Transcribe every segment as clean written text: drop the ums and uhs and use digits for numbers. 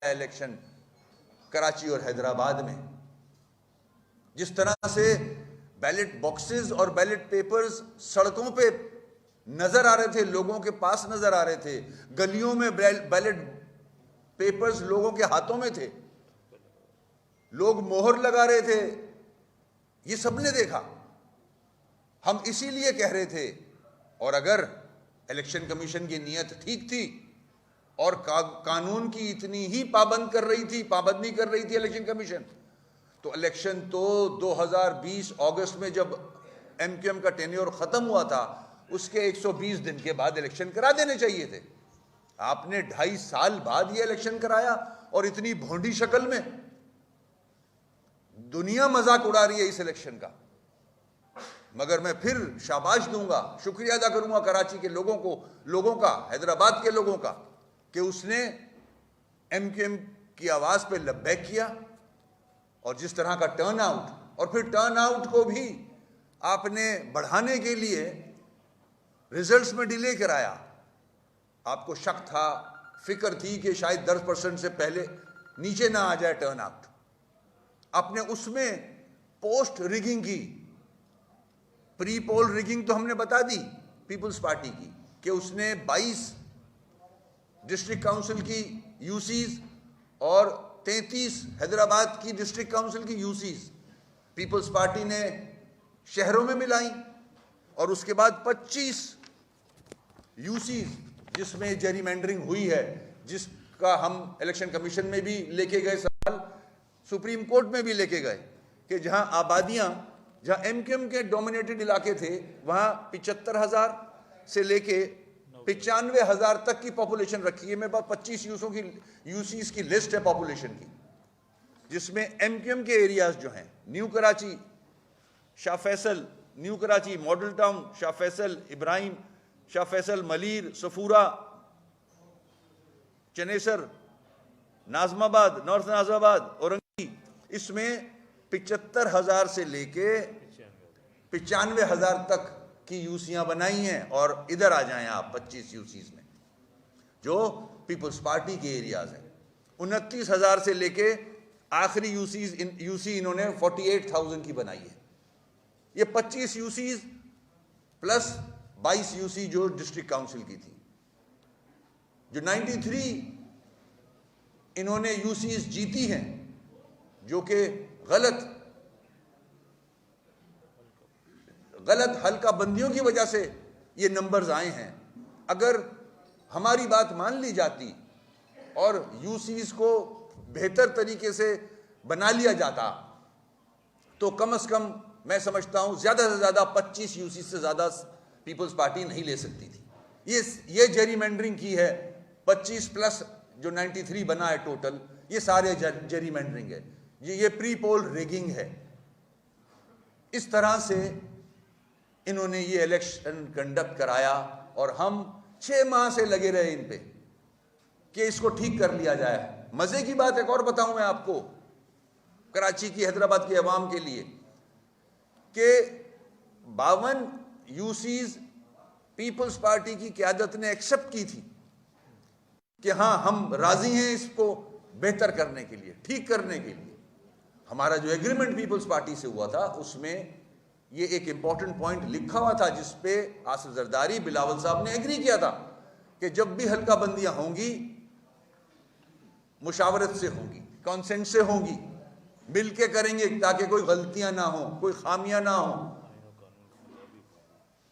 Election Karachi और हैदराबाद में। जिस तरह से बैलेट बॉक्सेस और बैलेट पेपर्स सड़कों पे नजर आ रहे थे, लोगों के पास नजर आ रहे थे, गलियों में बैलेट पेपर्स लोगों के हाथों में थे, लोग मोहर लगा रहे थे, ये सबने देखा। हम इसीलिए कह रहे थे, और अगर इलेक्शन कमीशन की नीयत ठीक थी और कानून की इतनी ही पाबंदी कर रही थी इलेक्शन कमीशन, तो इलेक्शन तो 2020 अगस्त में जब एमक्यूएम का टेन्योर खत्म हुआ था, उसके 120 दिन के बाद इलेक्शन करा देने चाहिए थे। आपने 2.5 साल बाद ये इलेक्शन कराया और इतनी भोंडी शक्ल में। दुनिया मजाक उड़ा रही है इस इलेक्शन का, मगर मैं फिर शाबाश दूंगा, शुक्रिया अदा करूंगा कराची के लोगों का, हैदराबाद के लोगों का, कि उसने एमक्यूएम की आवाज पे लब्बैक किया। और जिस तरह का टर्न आउट, और फिर टर्न आउट को भी आपने बढ़ाने के लिए रिजल्ट्स में डिले कराया। आपको शक था, फिक्र थी कि शायद 10% से पहले नीचे ना आ जाए टर्न आउट। आपने उसमें पोस्ट रिगिंग की, प्री पोल रिगिंग तो हमने बता दी पीपल्स पार्टी की, कि उसने 22 डिस्ट्रिक्ट काउंसिल की यूसीज और 33 हैदराबाद की डिस्ट्रिक्ट काउंसिल की यूसीज पीपल्स पार्टी ने शहरों में मिलाई, और उसके बाद 25 यूसीज जिसमें जेरीमेंडरिंग हुई है, जिसका हम इलेक्शन कमीशन में भी लेके गए सवाल, सुप्रीम कोर्ट में भी लेके गए, कि जहां आबादियां, जहां एमक्यूएम के डोमिनेटेड इलाके थे, वहां 75,000 से लेके 95,000 तक की पॉपुलेशन रखी है। मेरे पास 25 यूसीज की लिस्ट है पॉपुलेशन की, जिसमें एमक्यूएम के एरियाज जो हैं, new Karachi, Shah Faisal, new Karachi, model town, Shah Faisal, Ibrahim, Shah Faisal, Malir, Safura, Chanesar, Najmabad, north Najmabad, Orangi, इसमें 75,000 से लेके 95,000 तक की यूसियां बनाई हैं। और इधर आ जाएं आप 25 यूसीज में जो पीपल्स पार्टी के एरियाज हैं। 29,000 से लेके आखिरी यूसी इन्होंने 48,000 की बनाई है। ये 25 यूसीज प्लस 22 यूसी जो डिस्ट्रिक्ट काउंसिल की थी। जो 93 इन्होंने यूसीज जीती हैं, जो कि गलत हल्का बंदियों की वजह से ये नंबर्स आए हैं। अगर हमारी बात मान ली जाती और यूसीज को बेहतर तरीके से बना लिया जाता, तो कम से कम मैं समझता हूं ज्यादा से ज्यादा 25 यूसी से ज्यादा पीपल्स पार्टी नहीं ले सकती थी। ये जेरीमेंडरिंग की है, 25 प्लस जो 93 बना है टोटल, ये सारे जेरीमेंडरिंग है, ये प्री पोल रिगिंग है। इस तरह से इन्होंने ये इलेक्शन कंडक्ट कराया, और हम 6 माह से लगे रहे इन पे कि इसको ठीक कर लिया जाए। मजे की बात एक और बताऊं मैं आपको, कराची की, हैदराबाद की अवाम के लिए, कि 52 यूसीज पीपल्स पार्टी की क़यादत ने एक्सेप्ट की थी कि हां हम राजी हैं इसको बेहतर करने के लिए, ठीक करने के लिए। हमारा जो एग्रीमेंट पीपल्स पार्टी से हुआ था, उसमें ये एक इंपॉर्टेंट पॉइंट लिखा हुआ था, जिसपे आसिफ जरदारी, बिलावल साहब ने एग्री किया था कि जब भी हल्का बंदियां होंगी, मुशावरत से होंगी, कॉन्सेंट से होंगी, मिल के करेंगे, ताकि कोई गलतियां ना हो, कोई खामियां ना हो,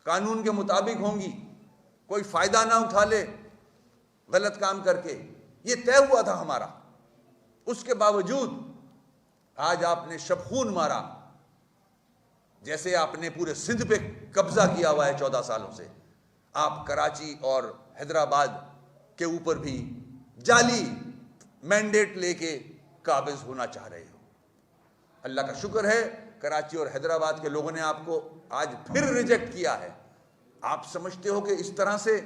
कानून के मुताबिक होंगी, कोई फायदा ना उठा ले गलत काम करके। ये तय हुआ था हमारा। उसके बावजूद आज आपने शबखून मारा, जैसे आपने पूरे सिंध पे कब्जा किया हुआ है 14 सालों से। आप कराची और हैदराबाद के ऊपर भी जाली मैंडेट लेके काबिज होना चाह रहे हो। अल्लाह का शुक्र है, कराची और हैदराबाद के लोगों ने आपको आज फिर रिजेक्ट किया है। आप समझते हो कि इस तरह से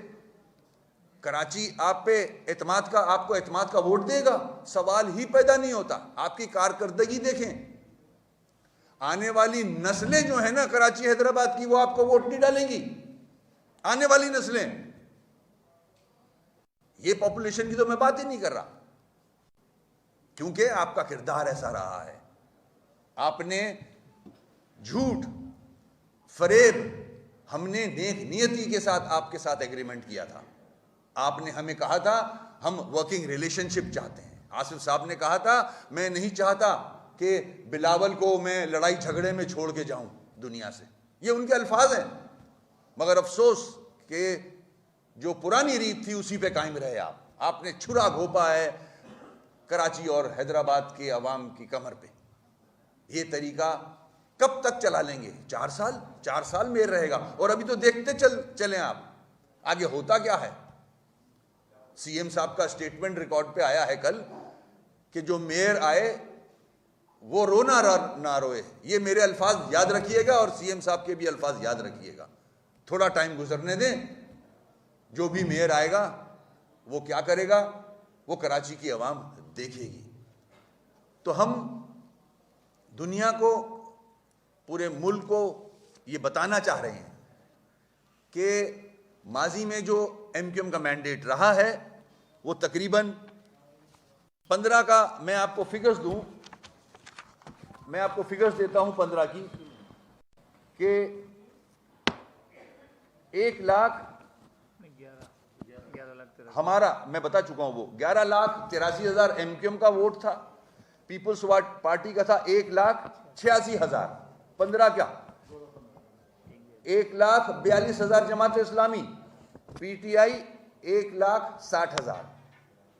कराची आपको एतमाद का वोट देगा? सवाल ही पैदा नहीं होता। आपकी कारकर्दगी देखें, आने वाली नस्लें जो है ना कराची हैदराबाद की, वो आपको वोट नहीं डालेंगी। आने वाली नस्लें, ये पॉपुलेशन की तो मैं बात ही नहीं कर रहा। क्योंकि आपका किरदार ऐसा रहा है। आपने झूठ, फरेब, हमने नेक नियति के साथ आपके साथ एग्रीमेंट किया था। आपने हमें कहा था हम वर्किंग रिलेशनशिप चाहते हैं। आसिफ साहब ने कहा था मैं नहीं चाहता कि बिलावल को मैं लड़ाई झगड़े में छोड़ के जाऊं दुनिया से, ये उनके अल्फाज हैं। मगर अफसोस कि जो पुरानी रीत थी उसी पे कायम रहे आपने छुरा घोपा है कराची और हैदराबाद के अवाम की कमर पे। ये तरीका कब तक चला लेंगे? 4 साल मेयर रहेगा। और अभी तो देखते चलें आप आगे होता क्या है। सीएम साहब का स्टेटमेंट रिकॉर्ड पे आया है कल कि जो मेयर आए वो रोना ना रोए। ये मेरे अल्फाज याद रखिएगा और सीएम साहब के भी अल्फाज याद रखिएगा। थोड़ा टाइम गुजरने दें, जो भी मेयर आएगा वो क्या करेगा वो कराची की आवाम देखेगी। तो हम दुनिया को, पूरे मुल्क को ये बताना चाह रहे हैं कि माजी में जो एमक्यूएम का मैंडेट रहा है वो तकरीबन 15 का, मैं आपको फिगर्स दूं, मैं आपको फिगर्स देता हूं 15 की, कि 1 लाख हमारा, मैं बता चुका हूं, वो 11,83,000 एमक्यूएम का वोट था। पीपुल्स पार्टी का था 1,86,000। 15 क्या, 1,42,000 जमात इस्लामी, पीटीआई 1,60,000,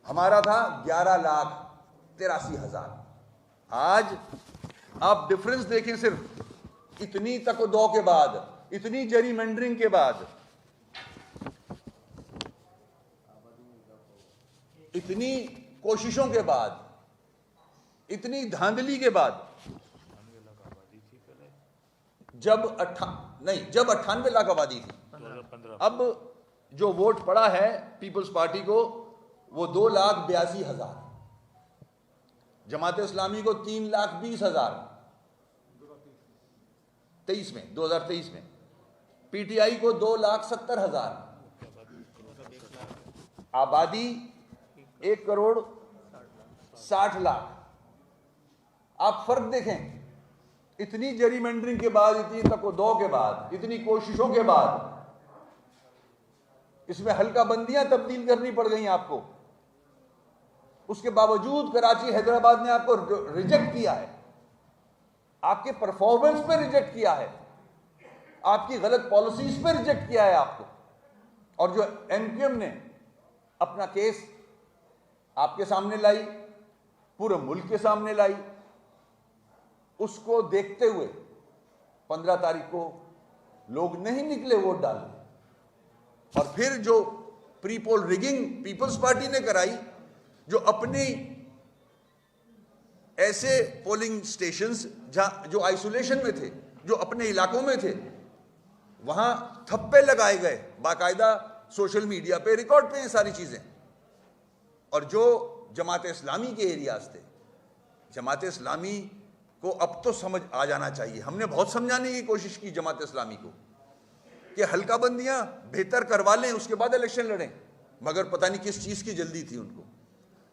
हमारा था 11,83,000। आज आप डिफरेंस देखें, सिर्फ इतनी तकदौ के बाद, इतनी जेरीमेंडरिंग के बाद, इतनी कोशिशों के बाद, इतनी धांधली के बाद, जब 98 लाख आबादी थी, अब जो वोट पड़ा है पीपल्स पार्टी को वो 2,82,000, जमात इस्लामी को 3,20,000 2023 में, पीटीआई को 2,70,000, आबादी 1,60,00,000। आप फर्क देखें, इतनी जेरीमेंडरिंग के बाद, इतनी तकदौ के बाद, इतनी कोशिशों के बाद, इसमें हल्का बंदियां तब्दील करनी पड़ गई आपको। उसके बावजूद कराची हैदराबाद ने आपको रिजेक्ट किया है, आपके परफॉर्मेंस पे रिजेक्ट किया है, आपकी गलत पॉलिसीज पे रिजेक्ट किया है आपको। और जो एमक्यूएम ने अपना केस आपके सामने लाई, पूरे मुल्क के सामने लाई, उसको देखते हुए 15 तारीख को लोग नहीं निकले वोट डालने। और फिर जो pre poll rigging Peoples Party ने कराई, जो अपने ऐसे पोलिंग स्टेशंस जो आइसोलेशन में थे, जो अपने इलाकों में थे, वहां थप्पे लगाए गए, बाकायदा सोशल मीडिया पे रिकॉर्ड पे हैं सारी चीजें। और जो जमात इस्लामी के एरियाज थे, जमात इस्लामी को अब तो समझ आ जाना चाहिए। हमने बहुत समझाने की कोशिश की जमात इस्लामी को कि हल्का बंदियां बेहतर करवा लें, उसके बाद इलेक्शन लड़ें, मगर पता नहीं किस चीज की जल्दी थी उनको।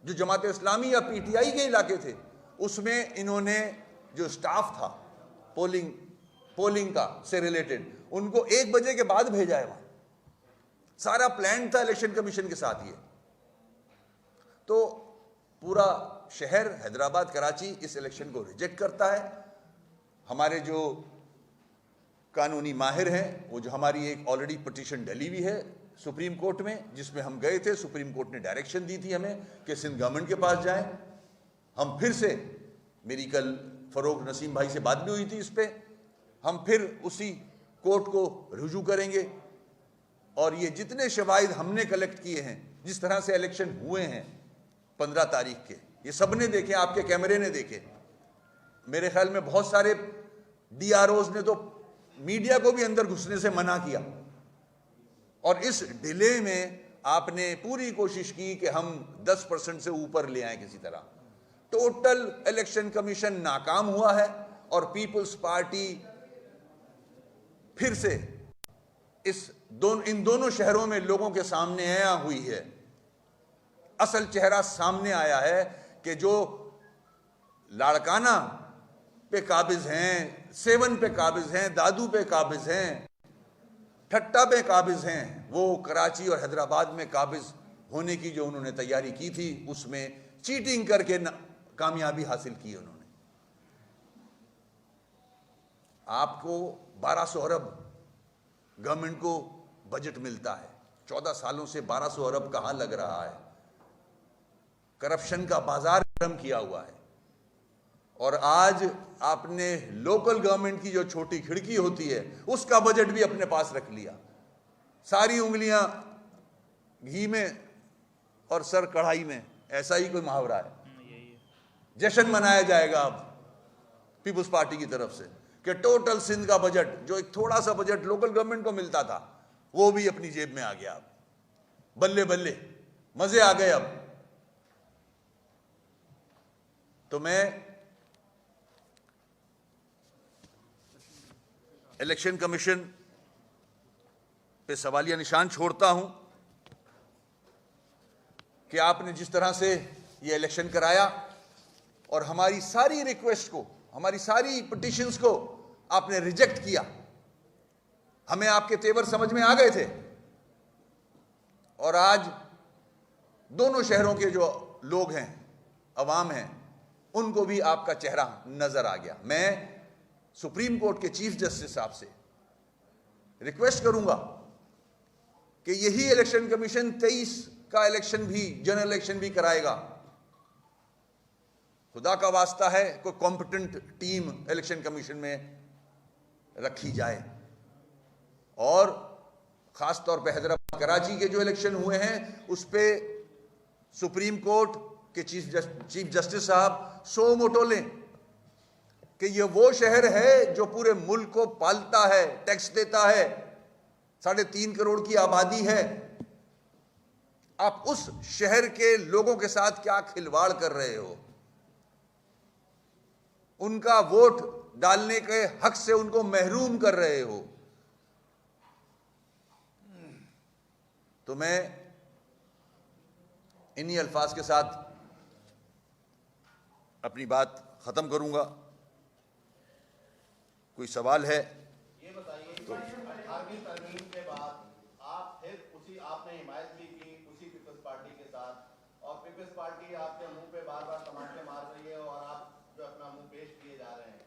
जो जमात इस्लामी या पीटीआई के इलाके थे उसमें इन्होंने जो स्टाफ था पोलिंग का से रिलेटेड, उनको 1 बजे के बाद भेजा है। वहां सारा प्लान था इलेक्शन कमीशन के साथ। ये तो पूरा शहर हैदराबाद, कराची इस इलेक्शन को रिजेक्ट करता है। हमारे जो कानूनी माहिर हैं, वो जो हमारी एक ऑलरेडी पिटीशन डली हुई है सुप्रीम कोर्ट में, जिसमें हम गए थे, सुप्रीम कोर्ट ने डायरेक्शन दी थी हमें कि सिंध गवर्नमेंट के पास जाएं। हम फिर से, मेरी कल फरोग नसीम भाई से बात भी हुई थी इस पे, हम फिर उसी कोर्ट को रुजू करेंगे। और ये जितने शवाहिद हमने कलेक्ट किए हैं, जिस तरह से इलेक्शन हुए हैं 15 तारीख के, ये सब ने देखे, आपके कैमरे ने देखे। मेरे ख्याल में बहुत सारे डीआरओज ने तो मीडिया को भी अंदर घुसने से मना किया। और इस डिले में आपने पूरी कोशिश की कि हम 10% से ऊपर ले आए किसी तरह। टोटल इलेक्शन कमीशन नाकाम हुआ है और पीपल्स पार्टी फिर से इन दोनों शहरों में लोगों के सामने आया हुई है। असल चेहरा सामने आया है कि जो लाड़काना पे काबिज हैं, सेवन पे काबिज हैं, दादू पे काबिज हैं, ठट्टा पे काबिज हैं, वो कराची और हैदराबाद में काबिज होने की जो उन्होंने तैयारी की थी उसमें चीटिंग करके कामयाबी हासिल की उन्होंने। आपको 1200 अरब गवर्नमेंट को बजट मिलता है, 14 सालों से 1200 अरब कहां लग रहा है। करप्शन का बाजार गर्म किया हुआ है। और आज आपने लोकल गवर्नमेंट की जो छोटी खिड़की होती है उसका बजट भी अपने पास रख लिया। सारी उंगलियां घी में और सर कढ़ाई में, ऐसा ही कोई मुहावरा है। जश्न मनाया जाएगा अब पीपुल्स पार्टी की तरफ से कि टोटल सिंध का बजट, जो एक थोड़ा सा बजट लोकल गवर्नमेंट को मिलता था, वो भी अपनी जेब में आ गया। अब बल्ले बल्ले, मजे आ गए। अब तो मैं इलेक्शन कमीशन पे सवालिया निशान छोड़ता हूं कि आपने जिस तरह से ये इलेक्शन कराया और हमारी सारी रिक्वेस्ट को, हमारी सारी पिटिशंस को आपने रिजेक्ट किया। हमें आपके तेवर समझ में आ गए थे और आज दोनों शहरों के जो लोग हैं, अवाम हैं, उनको भी आपका चेहरा नजर आ गया। मैं सुप्रीम कोर्ट के चीफ जस्टिस साहब से रिक्वेस्ट करूंगा कि यही इलेक्शन कमीशन 23 का इलेक्शन भी, जनरल इलेक्शन भी कराएगा। खुदा का वास्ता है कोई कॉम्पिटेंट टीम इलेक्शन कमीशन में रखी जाए। और खास तौर पे हैदराबाद कराची के जो इलेक्शन हुए हैं उस पे सुप्रीम कोर्ट के चीफ जस्टिस साहब सो मोटो लें कि ये वो शहर है जो पूरे मुल्क को पालता है, टैक्स देता है, 3.5 करोड़ की आबादी है। आप उस शहर के लोगों के साथ क्या खिलवाड़ कर रहे हो? उनका वोट डालने के हक से उनको महरूम कर रहे हो। तो मैं इन्हीं अल्फाज के साथ अपनी बात खत्म करूंगा। कोई सवाल है? ये बताइए तो 18वीं तरमीम के बाद आप फिर आपने हिमायत भी की उसी पीपल्स पार्टी के साथ, और पीपल्स पार्टी आपके मुंह पे बार बार तमाचे मार रही है और आप जो अपना मुंह पेश किए जा रहे हैं।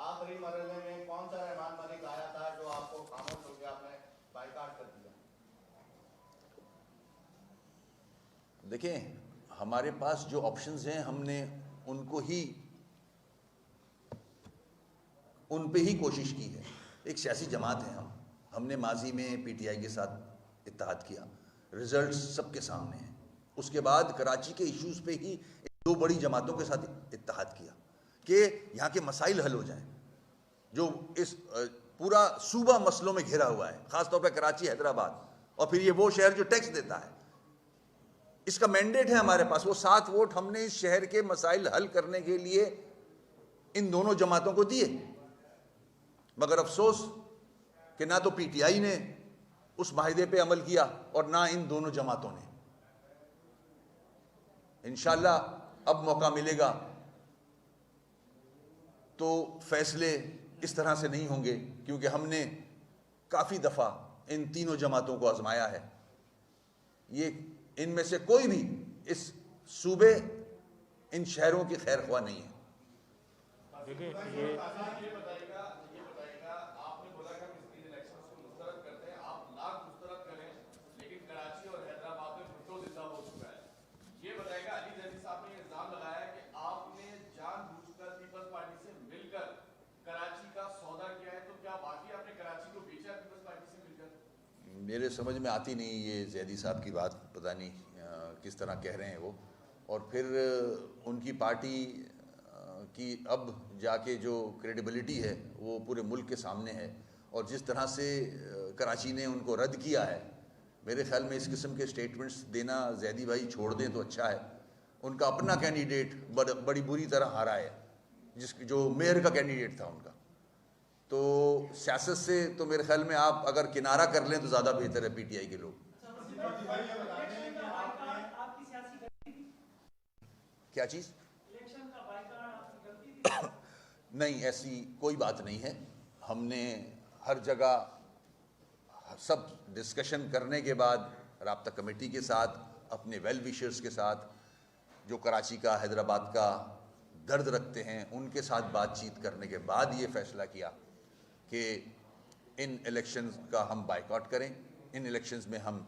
आखिरी मरहले में कौन सा रहमान मलिक आया था जो आपको खामोश होकर आपने बाइकाट कर दिया? देखें, हमारे पास जो ऑप्शंस हैं हमने उन पे ही कोशिश की है। एक सियासी जमात है हमने माजी में पीटीआई के साथ इत्तेहाद किया, रिजल्ट सबके सामने हैं। उसके बाद कराची के इश्यूज पे ही 2 बड़ी जमातों के साथ इत्तेहाद किया कि यहाँ के मसाइल हल हो जाएं, जो इस पूरा सूबा मसलों में घिरा हुआ है, खासतौर पर कराची, हैदराबाद, और फिर ये वो शहर जो टैक्स देता है। इसका मैंडेट है हमारे पास। वो 7 वोट हमने इस शहर के मसाइल हल करने के लिए इन दोनों जमातों को दिए। मगर अफसोस कि ना तो पीटीआई ने उस माहिदे पे अमल किया और ना इन दोनों जमातों ने। इंशाअल्लाह अब मौका मिलेगा तो फैसले इस तरह से नहीं होंगे, क्योंकि हमने काफी दफा इन तीनों जमातों को आजमाया है। ये इनमें से कोई भी इस सूबे, इन शहरों की खैर ख्वाह नहीं है। मेरे समझ में आती नहीं ये जैदी साहब की बात, पता नहीं किस तरह कह रहे हैं वो। और फिर उनकी पार्टी की अब जाके जो क्रेडिबिलिटी है वो पूरे मुल्क के सामने है, और जिस तरह से कराची ने उनको रद्द किया है, मेरे ख्याल में इस किस्म के स्टेटमेंट्स देना जैदी भाई छोड़ दें तो अच्छा है। उनका अपना कैंडिडेट बड़ी बुरी तरह हारा है, जो मेयर का कैंडिडेट था उनका। तो सियासत से तो मेरे ख्याल में आप अगर किनारा कर लें तो ज़्यादा बेहतर है पीटीआई के लोग। क्या चीज़? नहीं, ऐसी कोई बात नहीं है। हमने हर जगह सब डिस्कशन करने के बाद राब्ता कमेटी के साथ, अपने वेल विशर्स के साथ, जो कराची का, हैदराबाद का दर्द रखते हैं, उनके साथ बातचीत करने के बाद ये फैसला किया कि इन इलेक्शंस का हम बाइकआउट करें, इन इलेक्शंस में हम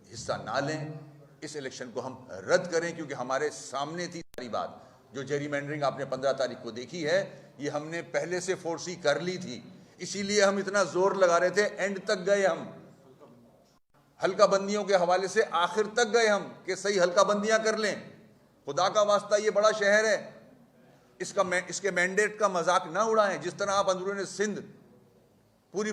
हिस्सा ना लें, इस इलेक्शन को हम रद्द करें, क्योंकि हमारे सामने थी सारी बात। जो जेरीमैंडरिंग आपने 15 तारीख को देखी है, ये हमने पहले से फोर्सी कर ली थी, इसीलिए हम इतना जोर लगा रहे थे। एंड तक गए हम, हल्का बंदियों के हवाले से आखिर तक गए हम कि सही हल्का बंदियां कर लें। खुदा का वास्ता, ये बड़ा शहर है, इसके मैंडेट का मजाक ना उड़ाएं। जिस तरह आप अंदरूनी सिंध पूरी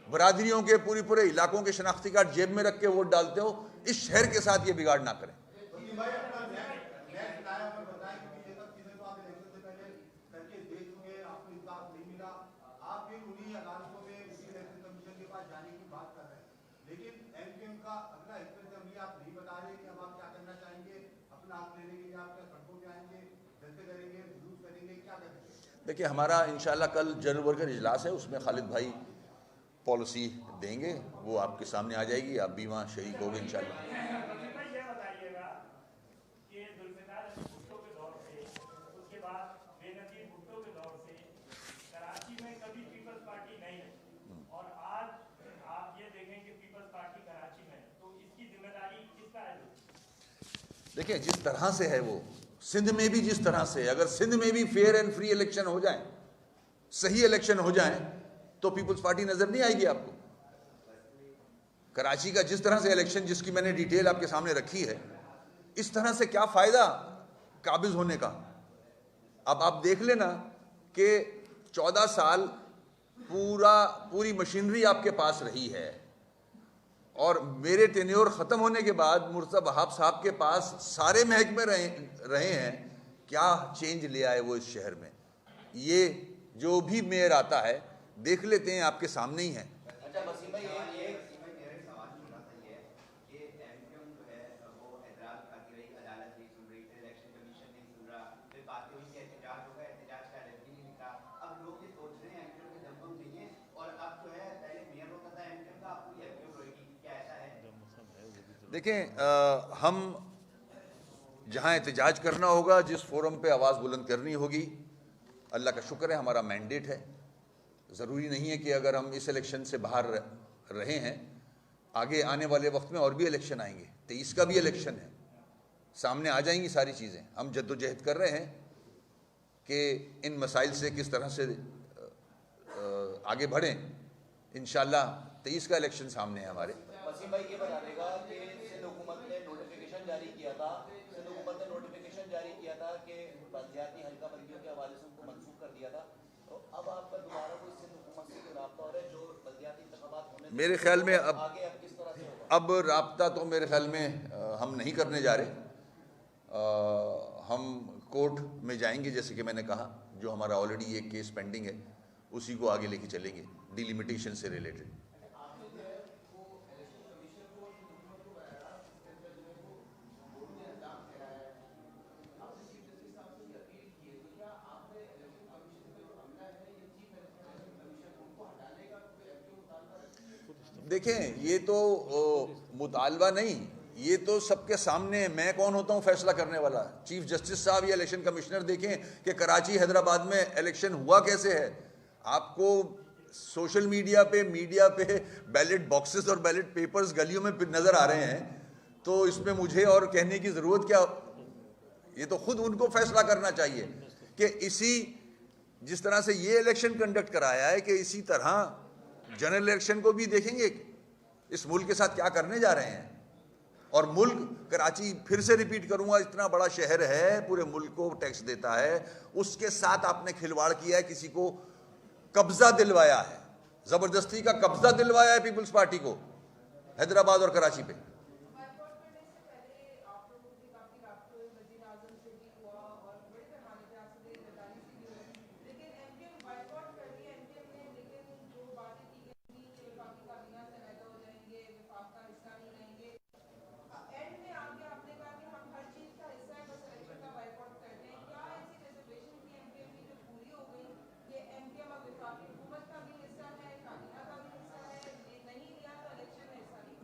बरादरियों के, पूरे इलाकों के शनाख्ती कार्ड जेब में रख के वोट डालते हो, इस शहर के साथ ये बिगाड़ ना करें। देखिए, हमारा इंशाल्लाह कल जनरल वर्कर इजलास है, उसमें खालिद भाई पॉलिसी देंगे, वो आपके सामने आ जाएगी, आप भी वहाँ शरीक होंगे इंशाल्लाह। देखिए, जिस तरह से है वो सिंध में भी, जिस तरह से, अगर सिंध में भी फेयर एंड फ्री इलेक्शन हो जाए, सही इलेक्शन हो जाए, तो पीपल्स पार्टी नजर नहीं आएगी आपको। कराची का जिस तरह से इलेक्शन, जिसकी मैंने डिटेल आपके सामने रखी है, इस तरह से क्या फायदा काबिज होने का। अब आप देख लेना कि 14 साल पूरी मशीनरी आपके पास रही है, और मेरे टेन्योर खत्म होने के बाद मुर्तज़ा वहाब साहब के पास सारे महकमे रहे हैं। क्या चेंज ले आए वो इस शहर में। ये जो भी मेयर आता है, देख लेते हैं, आपके सामने ही है। अच्छा वसीम भाई, एक सवाल छोटा सा ये है कि एमक्यूएम जो है वो एतराज करती रही, अदालत नहीं सुन रही, इलेक्शन कमीशन नहीं सुन रहा, फिर बातें हुई कि एहतजाज होगा, एहतजाज का एलर्जी नहीं निकला। अब लोग ये सोच रहे हैं एमक्यूएम के दमदम नहीं है, और अब जो है पहले मेयर होता था एमक्यूएम का, अब पूरी एमक्यूएम रहेगी, क्या ऐसा है? देखें, हम जहां एहतजाज करना होगा, जिस फोरम पे आवाज़ बुलंद करनी होगी, अल्लाह का शुक्र है हमारा मैंडेट है। ज़रूरी नहीं है कि अगर हम इस इलेक्शन से बाहर रहे हैं, आगे आने वाले वक्त में और भी इलेक्शन आएंगे, 23 का भी इलेक्शन है, सामने आ जाएंगी सारी चीज़ें। हम जद्दोजहद कर रहे हैं कि इन मसाइल से किस तरह से आगे बढ़ें। इंशाल्लाह 23 का इलेक्शन सामने है हमारे। वसीम भाई ये बता देगा कि सिंध हुकूमत ने नोटिफिकेशन जारी किया था, कि बलदियाती हल्का बंदियों के हवाले से उनको मंसूख कर दिया था, तो अब आपका दोबारा कोई सिंध हुकूमत से जो राब्ता हो रहा है, जो बलदियाती इंतखाबात होने, मेरे ख्याल में आगे अब किस तरह से होगा? अब राब्ता तो मेरे ख्याल में हम नहीं करने जा रहे। हम कोर्ट में जाएंगे, जैसे कि मैंने कहा, जो हमारा ऑलरेडी एक केस पेंडिंग है, उसी को आगे लेके चलेंगे, डिलिमिटेशन से रिलेटेड। देखें, ये तो मुतालबा नहीं, ये तो सबके सामने है। मैं कौन होता हूँ फैसला करने वाला? चीफ जस्टिस साहब या इलेक्शन कमिश्नर देखें कि कराची हैदराबाद में इलेक्शन हुआ कैसे है। आपको सोशल मीडिया पे बैलेट बॉक्सेस और बैलेट पेपर्स गलियों में नजर आ रहे हैं, तो इसमें मुझे और कहने की जरूरत क्या? ये तो खुद उनको फैसला करना चाहिए कि जिस तरह से ये इलेक्शन कंडक्ट कराया है, कि इसी तरह जनरल इलेक्शन को भी देखेंगे इस मुल्क के साथ क्या करने जा रहे हैं। और मुल्क, कराची फिर से रिपीट करूंगा, इतना बड़ा शहर है, पूरे मुल्क को टैक्स देता है, उसके साथ आपने खिलवाड़ किया है, किसी को कब्जा दिलवाया है, जबरदस्ती का कब्जा दिलवाया है पीपल्स पार्टी को हैदराबाद और कराची पे।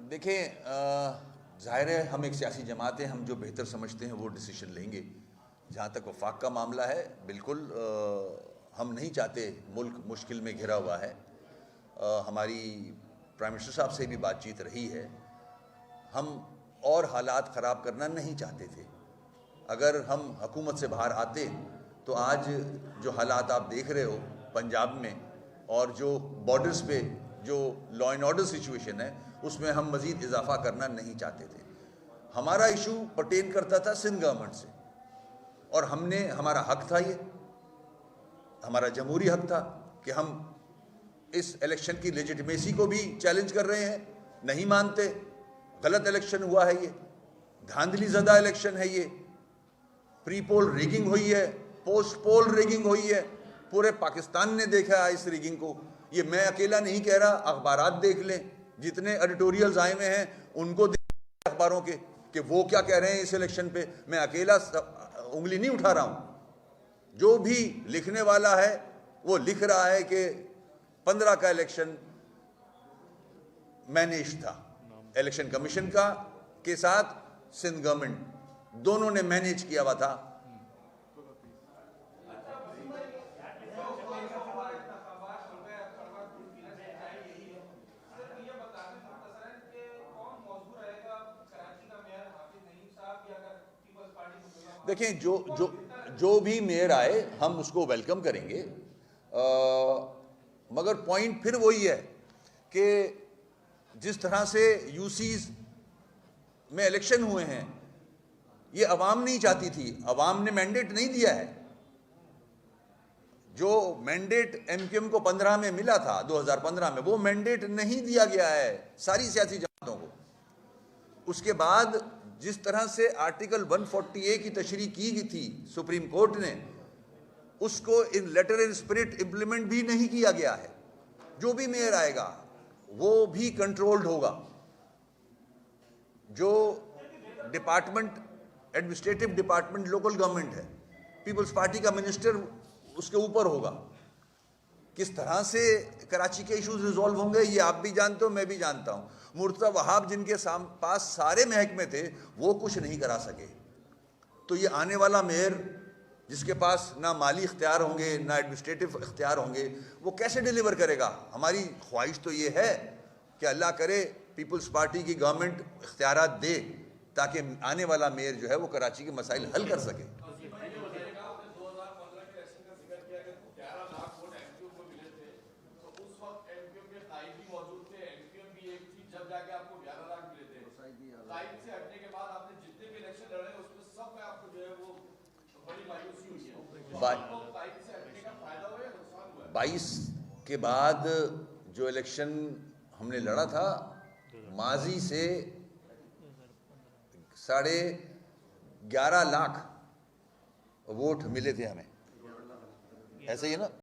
देखें, जाहिर है हम एक सियासी जमात हैं, हम जो बेहतर समझते हैं वो डिसीजन लेंगे। जहाँ तक वफाक का मामला है, बिल्कुल हम नहीं चाहते, मुल्क मुश्किल में घिरा हुआ है। हमारी प्राइम मिनिस्टर साहब से भी बातचीत रही है। हम और हालात ख़राब करना नहीं चाहते थे। अगर हम हुकूमत से बाहर आते तो आज जो हालात आप देख रहे हो पंजाब में और जो बॉर्डर्स पे जो लॉ एंड ऑर्डर सिचुएशन है, उसमें हम मज़ीद इजाफा करना नहीं चाहते थे। हमारा इशू पर्टेन करता था सिंध गवर्नमेंट से, और हमारा हक था, ये हमारा जमहूरी हक था कि हम इस इलेक्शन की लेजिटिमेसी को भी चैलेंज कर रहे हैं। नहीं मानते, गलत इलेक्शन हुआ है, ये धांधली ज़दा इलेक्शन है, ये प्री पोल रिगिंग हुई है, पोस्ट पोल रिगिंग हुई है। पूरे पाकिस्तान ने देखा है इस रिगिंग को। ये मैं अकेला नहीं कह रहा, अखबारात देख लें, जितने एडिटोरियल्स आए हुए हैं उनको देख अखबारों के कि वो क्या कह रहे हैं इस इलेक्शन पे। मैं अकेला उंगली नहीं उठा रहा हूं। जो भी लिखने वाला है वो लिख रहा है कि 15 का इलेक्शन मैनेज था, इलेक्शन कमीशन का के साथ सिंध गवर्नमेंट दोनों ने मैनेज किया हुआ था। देखें, जो भी मेयर आए हम उसको वेलकम करेंगे, मगर पॉइंट फिर वही है कि जिस तरह से यूसीज में इलेक्शन हुए हैं, ये अवाम नहीं चाहती थी, अवाम ने मैंडेट नहीं दिया है। जो मैंडेट एमक्यूएम को 15 में मिला था, 2015 में, वो मैंडेट नहीं दिया गया है सारी सियासी जमातों को। उसके बाद जिस तरह से आर्टिकल 140A की तशरीह की गई थी सुप्रीम कोर्ट ने, उसको इन लेटर इन स्पिरिट इंप्लीमेंट भी नहीं किया गया है। जो भी मेयर आएगा वो भी कंट्रोल्ड होगा। जो department, administrative department local government है, पीपल्स पार्टी का मिनिस्टर उसके ऊपर होगा। किस तरह से कराची के इश्यूज रिजॉल्व होंगे ये आप भी जानते हो, मैं भी जानता हूं। मुर्तज़ा वहाब जिनके पास सारे महकमे थे, वो कुछ नहीं करा सके। तो ये आने वाला मेयर जिसके पास ना माली इख्तियार होंगे ना एडमिनिस्ट्रेटिव इख्तियार होंगे, वो कैसे डिलीवर करेगा? हमारी ख्वाहिश तो ये है कि अल्लाह करे पीपल्स पार्टी की गवर्नमेंट इख्तियारात दे ताकि आने वाला मेयर जो है वो कराची के मसाइल हल कर सके। बाईस के बाद जो इलेक्शन हमने लड़ा था, माजी से 11.5 लाख वोट मिले थे हमें, ऐसे ही है ना।